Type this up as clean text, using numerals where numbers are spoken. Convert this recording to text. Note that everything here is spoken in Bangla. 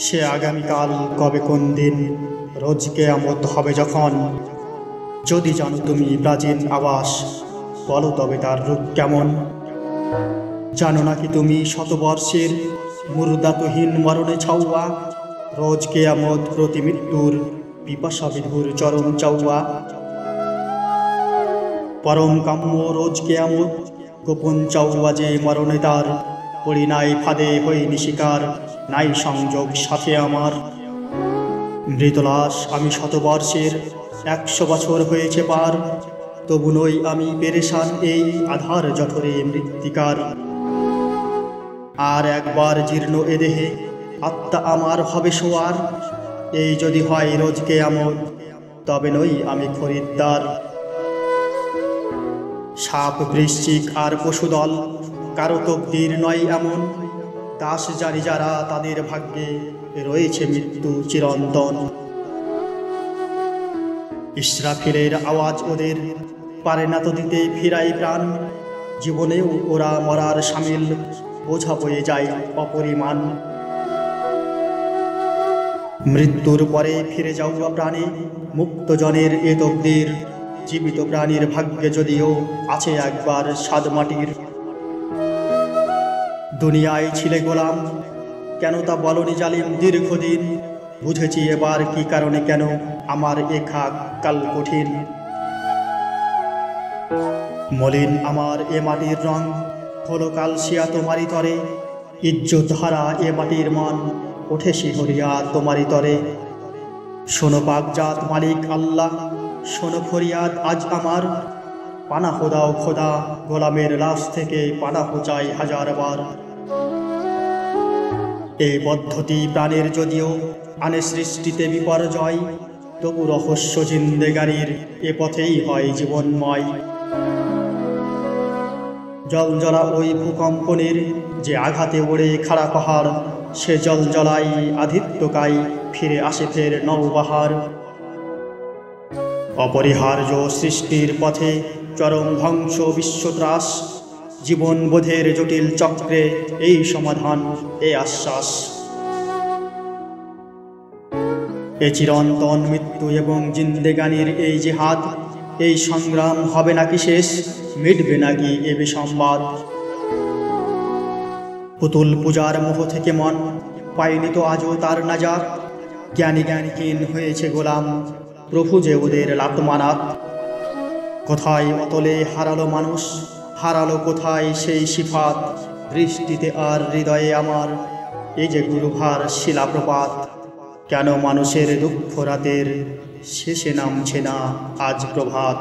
সে আগামীকাল কবে কোন দিন রোজ কিয়ামত হবে যখন, যদি জানো তুমি প্রাচীন আবাস বলো তবে তার রূপ কেমন। জানো নাকি তুমি শতবর্ষের মুর্দাতহীন মরণে ছাউয়া, রোজ কিয়ামত প্রতি মৃত্যুর পিপাসা বিধুর চরম চাউয়া। পরম কাম্য রোজ কিয়ামত গোপন চাউয়া যে মরণে তার, পড়ি নাই ফাঁদে হইনি শিকার, নাই সংযোগ সাথে আমার। মৃতলাশ আমি শতবর্ষের 100 বছর হয়েছে পার, তবু নই আমি পেরেশান এই আধার জঠরে মৃত্তিকার। আর একবার জীর্ণ এ দেহে আত্মা আমার হবে শোয়ার, এই যদি হয় রোজ কিয়ামত তবে নই আমি খরিদ্দার। সাপ বৃশ্চিক আর পশুদল কারো তকদির নয় এমন, দাস জানি যারা তাদের ভাগ্যে রয়েছে মৃত্যু চিরন্তন। ইসরাফিলের আওয়াজ ওদের পারে না তো দিতে ফিরাই প্রাণ, জীবনেও ওরা মরার সামিল বোঝা বয়ে যায় অপরিমাণ। মৃত্যুর পরে ফিরে যাওয়া প্রাণে মুক্ত জনের এ তকদির, জীবিত প্রাণীর ভাগ্যে যদিও আছে একবার সাদ মাটির। দুনিয়ায় ছিলে গোলাম কেন তা বলনি জালিম দীর্ঘদিন, বুঝেছি এবার কি কারণে কেন আমার এ খাক কাল কঠিন। মলিন আমার এ মাটির রং হলো কাল শিয়া তোমারই তরে, ইজ্জত হারা এ মাটির মন ওঠে শিহরিয়া তোমারই তরে। শোনো পাকজাত মালিক আল্লাহ, শোনো ফরিয়াদ আজ আমার, পানাহ দাও খোদা গোলামের লাশ থেকে পানাহ চাই হাজারবার। এই পদ্ধতি প্রাণের যদিও আনে সৃষ্টিতে বিপর্যয়, তবু রহস্য জিন্দেগানির এ পথেই হয় জীবনময়। জলজলা ওই ভূকম্পনের যে আঘাতে ওড়ে খাড়া পাহাড়, সে জলজলাই আধিত্যকাই ফিরে আসে ফের নৌবাহার। অপরিহার্য সৃষ্টির পথে চরম ধ্বংস বিশ্বত্রাস, জীবনবোধের জটিল চক্রে এই সমাধান এ আশ্বাস। এ চিরন্তন মৃত্যু এবং জিন্দেগানির এই জিহাদ, এই সংগ্রাম হবে নাকি শেষ, মিটবে নাকি এ বিসম্বাদ। পুতুল পূজার মোহ থেকে মন পায়নি তো আজও তার নাজাত, জ্ঞানী জ্ঞানহীন হয়েছে গোলাম প্রভু যে ওদের লাতমানাত। কোথায় অতলে হারালো মানুষ, হারালো কোথায় সেই সিফাত, দৃষ্টিতে আর হৃদয়ে আমার এই যে গুরুভার শিলাপ্রপাত। কেন মানুষের দুঃখ রাতের শেষে নামছে না আজ প্রভাত।